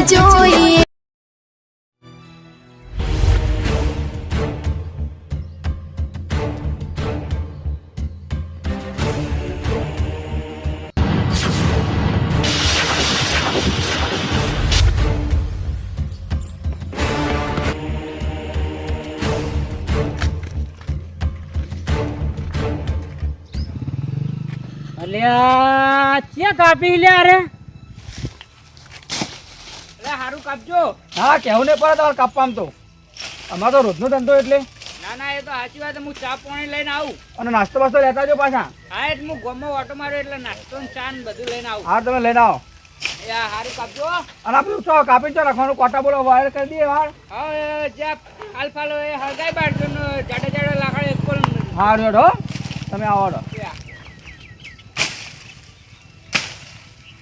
જોઈએ અલ્યા ક્યાં કાપી લ્યા રે અલ્યા હારું કાપજો હા કેવું નહીં પડે તમારે કાપવામાં તો અમારો તો રોજનો ધંધો એટલે ના એ તો સાચી વાત હું ચા પાણી લઈને આવું અને નાસ્તો બાસ્તો લેતા જો પાછા હા એટલે હું ગમો ઓટો માર્યો એટલે નાસ્તો ને ચા ને બધું લઈને આવું હા તમે લઈને આવો યા હારું કાપજો અને આપણે છો કાપી ચો રાખવાનું કોટા બોલો વાયર કરી દઈએ વાર હા જ્યાં આલ્ફાલો એ હળગાઈ બાડજો ને જાડા જાડા લાકડા એક કોલ હા રેડ હો તમે આવો રો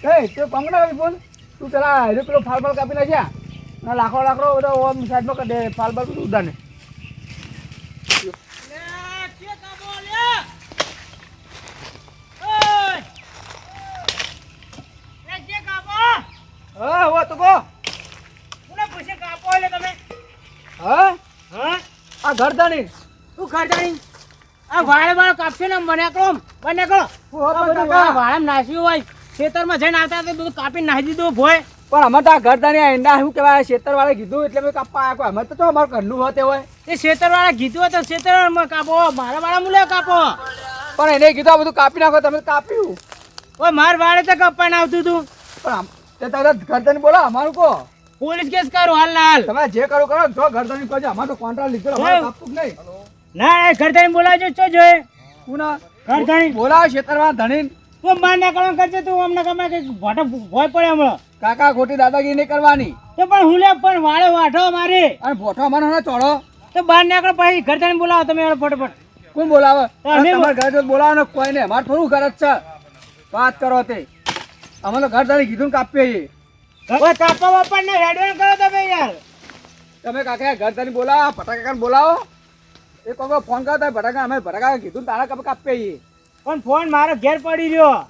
એ તો કંગના બોલ તું પેલા હેરો પેલો ફાલ ફાલ કાપી નાખ્યા ના લાકડો લાકડો બધો ઓમ સાઈડમાં કરી દે ફાલ ફાલ બધું ઉડાને હા હો તો કો કોને પૂછે કાપો એટલે તમે હા હા આ ઘરદાની તું ખરદાણી આ વાળ વાળ કાપશે ને બને કરો હું હો બધું કાકા વાળમ નાસ્યું હોય ખેતરમાં જઈને આવતા તો બધું કાપી નાખી દીધું ભોય પણ અમારે તો આ ઘરદાની આ ઈંડા શું કહેવાય ખેતર વાળે કીધું એટલે મેં કાપવા આવ્યા અમે તો અમારે ઘરનું હોતે હોય એ ખેતર વાળા કીધું હોય તો ખેતરમાં કાપો મારા વાળા મુલે કાપો પણ એને કીધું આ બધું કાપી નાખો તમે કાપ્યું ઓય માર વાળે તો કપાઈને આવતું તું પણ તે તારા ઘરદાની બોલો અમારું કો પોલીસ કેસ કરો હાલ ના હાલ તમે જે કરો કરો જો ઘરદાની કહો અમારે તો કોન્ટ્રાક્ટ લીધો અમારે કાપવું જ નહીં ના એ ઘરદાની બોલાવજો ચો જોઈએ પુના ઘરદાની બોલાવો ખેતરમાં ધણીન તું માર ના કરવા કરજે તું અમને કમાય કે ભોટો ભોય પડે હમણાં કાકા ખોટી દાદાગીરી નહીં કરવાની તો પણ હું લે પણ વાળે વાઢો મારે અને ભોઠો અમારો ના ચોડો તો બહાર નીકળો પછી ઘરદાની બોલાવો તમે ફટાફટ કોણ બોલાવે અમે તમારે ઘરે જો બોલાવો ને કોઈ નહીં અમારે થોડું ઘર જ છે વાત કરો તે અમે તો ઘરદાની કીધું ને કાપીએ ઓય કાપા બાપા ને હેડવાન કરો તમે યાર તમે કાકા ઘરદાની બોલાવો ફટાકા બોલાવો એ કોઈ ફોન કરતા ફટાકા અમે ફટાકા કીધું તારા કપ કાપીએ પણ ફોન મારો ઘેર પડી રહ્યો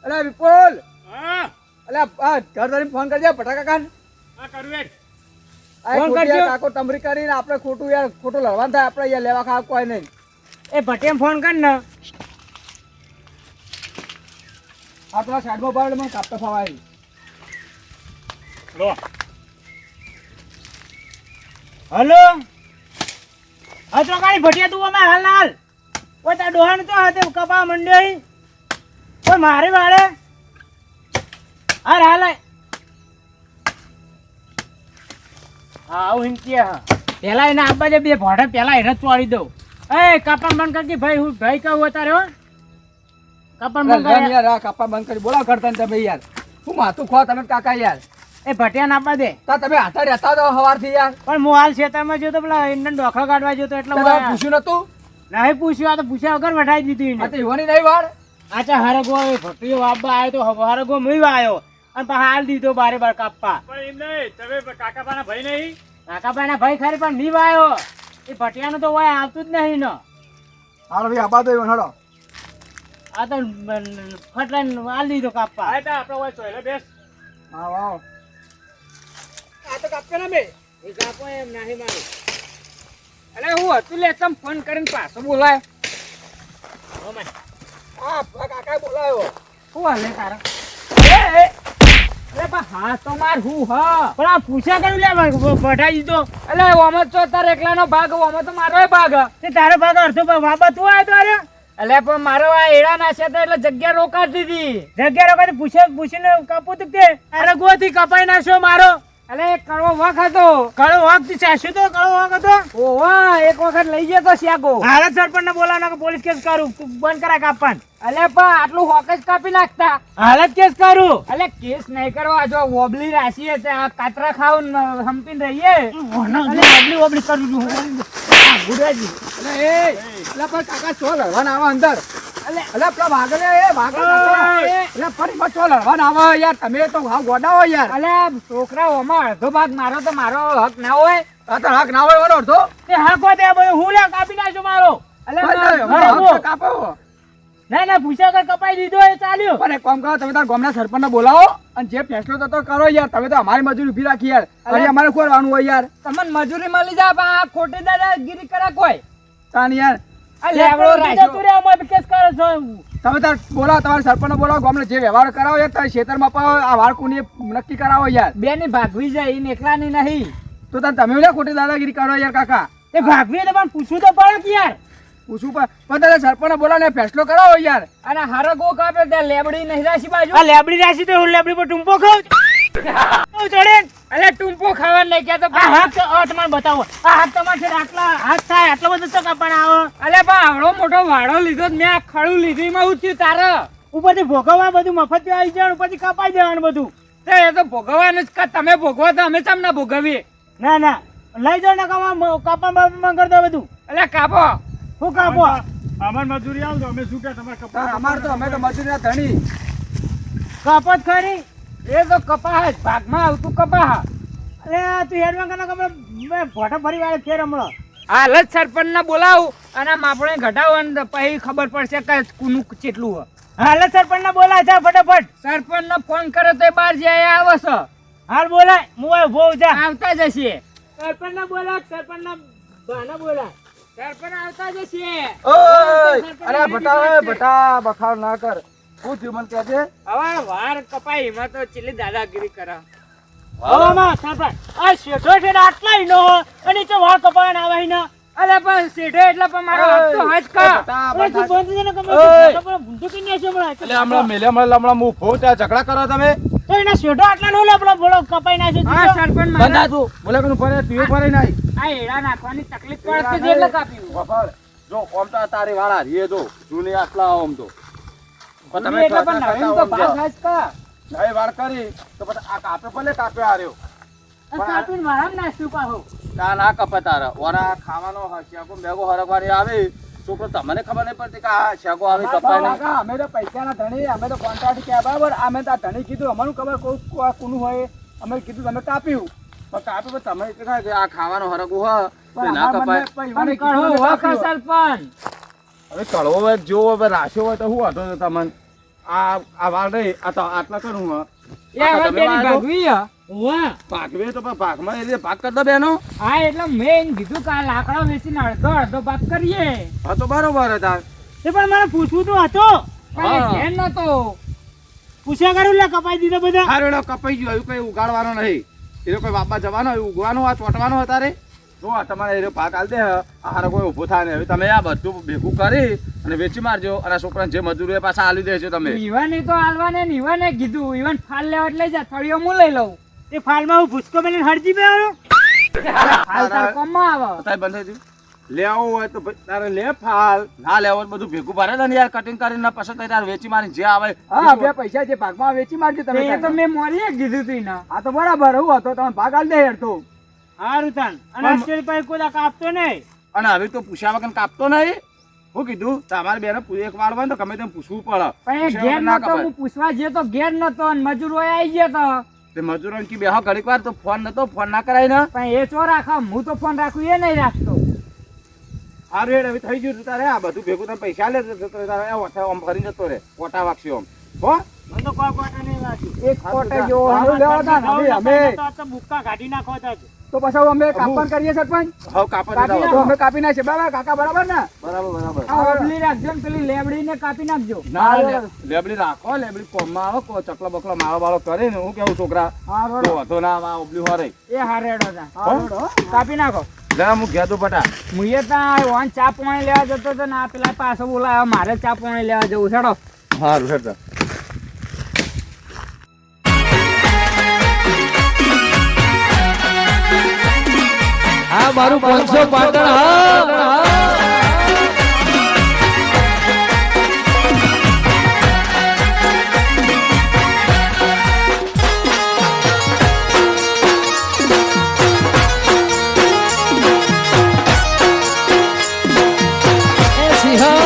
અલે વિપુલ હા અલે આ ઘરદાની ફોન કરજે ફટાકા કાન આ કરું એ આ ફોન ખોટી કરજો. આ કાકો તમરી કરીને આપણે ખોટું યાર ખોટું લડવાનું થાય આપણે યાર લેવા ખાવા કોઈ નહીં એ ભટિયાને ફોન કર ને આ પેલા સાઈડમાં પાડે મને કાપતા ફાવાય લો હલો હા તો કાઈ ભટિયા તું અમે હાલ ના હાલ ઓય તાર ડોહાને તો હાથે કપા મંડ્યો હી ઓય મારે વાળે હાલ હાલ હા આવું હિંકી હા પેલા એને આપવા દે બે ભોડે પેલા એને ચોડી દઉં એ કપા બંધ કરતી ભાઈ હું ભાઈ કહું અત્યારે હો કપા બંધ કરે યાર આ કાપા બંધ કરી બોલાવો ઘરદાની તમે યાર હું માથું ખો તમે કાકા યાર એ ભટિયાને આપવા દે તા તમે હાથા રહેતા તો સવારથી યાર પણ હું હાલ ખેતરમાં જો તો પેલા ઇન્ડન ડોખા કાઢવા જો તો એટલે તમે પૂછ્યું નતું નહીં પૂછ્યું આ તો પૂછ્યા વગર વઢાઈ દીધું આ તો ઈવાની નહીં વાર આચા હરગો ભટ્ટીઓ વાપવા આવ્યો તો હરગો મળી આવ્યો અને પાછા હાલ દીધો બારે બાર કાપવા પણ એમ નહીં તમે કાકાબાના ભાઈ નહીં કાકાભાઈ ના ભાઈ ખરી પણ નહીં આવ્યો એ ભટિયાનો તો હોય આવતું જ નહીં ને હાલો ભાઈ આબા તો હડો આ તો ફટલાઈને હાલ દીધો કાપવા આ તા આપણે હોય ચોયલે બેસ હા વાવ આ તો કાપકે ના બે એ કાપો એમ નહીં મારું અરે હું હતું લે તમ ફોન કરીને પાછો બોલાય આ કાકા બોલાયો શું હાલે તારા એ હા તો માર હું હા પણ આ પૂછ્યા કર્યું લે વઢાઈ દીધો અલે ઓમત છો તાર એકલાનો ભાગ ઓમત તો મારો ભાગ તે તારો ભાગ અડધો વાપા તું આવ્યો તો અરે અલે પણ મારો આ એડા નાશે તો એટલે જગ્યા રોકાતી હતી જગ્યા રોકાતી પૂછીને કાપું તું તે અરે ગોથી કપાઈ નાખ્યો મારો અલે એક કડવો વખ હતો કળો વાઘ થી ચાસ્યો તો કળો વાઘ હતો ઓવા એક વખત લઈ ગયો તો શ્યાગો હાલત સરપંચ ને બોલાવના પોલીસ કેસ કરું બંધ કરાય કાપવાન અલે પણ આટલું હોક જ કાપી નાખતા હાલત કેસ કરું અલે કેસ નહીં કરવા જો વોબલી રાશી છે આ કાતરા ખાવ હંપીને રહીએ ઓબલી ઓબલી કરું છું ગુડાજી અલે એ અલે પણ કાકા ચો લડવાના આવા અંદર અલે પેલા ભાગલે એ ભાગલે અલે ફરી બચો લડવાના આવા યાર તમે તો હાવ ગોડાવો યાર અલે છોકરા ઓમાં અડધો ભાગ મારો તો મારો હક ના હોય આ તો હક ના હોય ઓનો અડધો તે હાકો તે હું લે કાપી નાખ્યો મારો અલે કાપો ના ના પૂછ્યા કર કપાઈ દીધો એ ચાલ્યો. પણ એક કામ કરો, તમે તારા ગામના સરપંચને બોલાવો અને જે ફેસલો થતો કરો યાર. તમે તો અમારી મજૂરી ઊભી રાખી યાર. અરે અમારે ખોરવાનું હોય યાર. તમને મજૂરી મળી જાય પણ આ ખોટી દાદાગીરી કરે કોઈ. તાન યાર આ લેવડો રાખ્યો. તું રે અમાર કેસ કરે છો. તમે તાર બોલાવો, તમારા સરપંચને બોલાવો, ગામને જે વ્યવહાર કરાવો યાર, તારે ખેતરમાં અપાવો, આ વાળ કોની નક્કી કરાવો યાર. બેની ભાગવી જાય ઈને એકલાની નહીં. તો તાર તમે લે ખોટી દાદાગીરી કરો યાર કાકા. એ ભાગવી એટલે પણ પૂછવું તો પડે કે યાર. પૂછું પણ તારે સરપંચને બોલાવો ફેસલો કરાવો યાર. અને હરગો કાપે ત્યાં લેબડી નહીં રાશી બાજુ. આ લેબડી રાશી તો હું લેબડી પર ટૂંપો ખાઉં છું. ચડે અલે ટૂંપો ખાવા નહીં કહેતો. આ હાથ તમારે બતાવો. આ હાથ તમારે આટલા હાથ થાય આટલો બધો તો કપાણ આવો. અલે પણ આવડો મોટો વાડો લીધો મેં આ ખડું લીધું એમાં હું થયું તારે. ઉપરથી ભોગવવા બધું મફત આવી જવાનું, ઉપરથી કપાઈ દેવાનું બધું. તો એ તો ભોગવવાનું જ તમે ભોગવો તો અમે ચમ ના ભોગવીએ. ના ના લઈ જાઓ ને કાપા બાપા કરી દો બધું. અલે કાપો. હું કાપો અમાર મજૂરી આવજો અમે શું કે તમારે તાર અમાર તો અમે તો મજૂરીના ધણી. કાપો જ ખરી. એ તો કપાહ જ ભાગમાં આવતું કપાહ. અરે તું હેડમાં કના કપડા ભોટા ફરી વાળે ફેર હમણાં. હાલ જ સરપંચને બોલાવું અને આમ આપણે ઘટાડવાનું પછી ખબર પડશે કે કોનું કેટલું હોય. હાલ સરપંચ ને બોલાય જા ફટાફટ. સરપંચને ફોન કરે તો બહાર જાય આવે છે. હાલ બોલાય હું બહુ જા. આવતા જશે. સરપંચ ને બોલાય, સરપંચ ના બાના બોલાય. સરપંચ આવતા જશે. ઓય અરે બટા બટા બખાડ ના કર. શું થયું મને કહેજે. હવે વાર કપાઈ એમાં તો ચીલી દાદાગીરી કરે. હવામાં સરપંચ આ શેઠો છે ને આટલા ઈ નો અને તો વાળ કપાણ આવે ને. અલે પણ સીધો એટલે પણ મારો હાથ તો હજ કા. અરે તું બંધ છે ને કમર તો ભૂંડું કઈ નાખે હમણાં. એટલે હમણાં મેલે હમણાં હું ફોન ત્યાં ઝઘડા કરો તમે. તો એના શેઠો આટલા નો લે આપણો બોલો કપાઈ નાખે. હા સરપંચ બંધા મારા તું બોલે કે ફરે તું ફરે નહીં. આ એડા નાખવાની તકલીફ પડશે જ એટલે કાપ્યું. વફાળ જો ઓમ તો તારી વાળા રીએ જો જૂની આટલા ઓમ તો પણ તમે એટલે પણ નવીન તો ભાગ હજ કા. નવી વાળ કરી તો પછી આ કાપે ભલે કાપે આર્યો કાપીને મારા નાસ્તું પાહો. તા ના કપે તારા ઓરા ખાવાનો શેકો મેગો હરકવારી આવે છોકરો તમને ખબર નહીં પડતી કે આ શેકો આવે કપાય નહીં. કાકા અમે તો પૈસાના ધણી, અમે તો કોન્ટ્રાક્ટ કે બરાબર. અમે તો આ ધણી કીધું, અમને ખબર કોનું હોય. અમે કીધું તમે કાપ્યું. પણ કાપે પણ તમે કીધા કે આ ખાવાનો હરકું હોય તો ના કપાય. પણ કળો વાખા સરપંચ. હવે કળવો હોય જો હવે રાખ્યો હોય તો શું હતો તમને આ વાળ નહીં આ તો આટલા કરું હું એ હવે તેની ભાગવી હે. વાહ ભાગવે તો પણ ભાગમાં એ રીતે ભાગ કરી દો બેનો. હા એટલે મેં એને કીધું કે આ લાકડા વેચીને અડધો અડધો ભાગ કરીએ. હા તો બરોબર હતા. એ પણ મારે પૂછવું તો હતું. પણ એ ઘેર નતો. પૂછ્યા કરું લે કપાઈ દીધા બધા. હારો એનો કપાઈ ગયો એવું કઈ ઉગાડવાનો નહીં. એ કોઈ બાપા જવાનો ઉગવાનો આ ચોટવાનો તારે જો તમારે એ ભાગ આલ દે હારો કોઈ ઊભો થાય ને હવે તમે આ બધું ભેગું કરી અને વેચી મારજો અને છોકરાને જે મજૂરી હોય પાછા આલી દેજો તમે. ઈવાને તો આલવાને ને ઈવાને કીધું ઈવન ફાલ લેવા એટલે જા થળીઓ હું લઈ લઉં. એ ફાલમાં હું ભૂસકો મેલીને હરજી બે આવ્યો. ફાલ તાર કોમમાં આવે. તારે બંધ થઈ લેવો હોય તો ભાઈ તારે લે ફાલ ના લેવો હોય તો બધું ભેગું ભરે ને યાર કટિંગ કરીને પછી તારે વેચી મારી જે આવે. હા બે પૈસા જે ભાગમાં વેચી મારજો તમે. એ તો મેં મોરીએ કીધું તું ને. આ તો બરાબર હું હતો તમે ભાગ આલ દે યાર તો. હારું તાન અને અક્ષરી પાસે કોઈ કાપતો નહીં. અને હવે તો પૂછ્યા વગર કાપતો નહીં. હું કીધું તમારે બેને એક વાર હોય ને તો ગમે તેમ પૂછવું પડે. પણ એ ઘેર નતો હું પૂછવા જયો તો ઘેર નતો અને મજૂર હોય આવી ગયો તો. તે મજૂરો કી બેહો ઘડીક વાર તો ફોન નતો ફોન ના કરાય ને. પણ એ ચો રાખો હું તો ફોન રાખું એ નહીં રાખતો. આ રેડ હવે થઈ ગયું તારે આ બધું ભેગું તમે પૈસા લે તારે આમ ફરી જતો રે કોટા વાગશે આમ હો. મને તો કોઈ કોટા નહીં લાગ્યું. એક કોટે જો હારું લેવા તા ને અમે તો બુક્કા કાઢી નાખો તા. તો પછી અમે કાપણ કરીએ સરપંચ. હવે કાપા કાપી દેતા નાખો, અમે કાપી નાખીએ બરાબર કાકા બરાબર ને. બરાબર બરાબર. આ ઓબલી રાખજો ને પેલી લેબડીને કાપી નાખજો. ના લેબડી રાખો લેબડી કોમમાં આવે કો ચકલો બકલો મારો બાળો કરે ને હું કેવું છોકરા હા તો બરાબર. હતો ના આ ઓબલી હોરે એ હારેડો તા. હા બરાબર. કાપી નાખો. જા હું ગયા તો બટા. મુએ તા ઓન ચા પાણી લેવા જતો તો ના પેલા પાછો બોલાયો મારે ચા પાણી લેવા જવું છેડો. હારું હેડ. આ મારું 500 પાટણ હા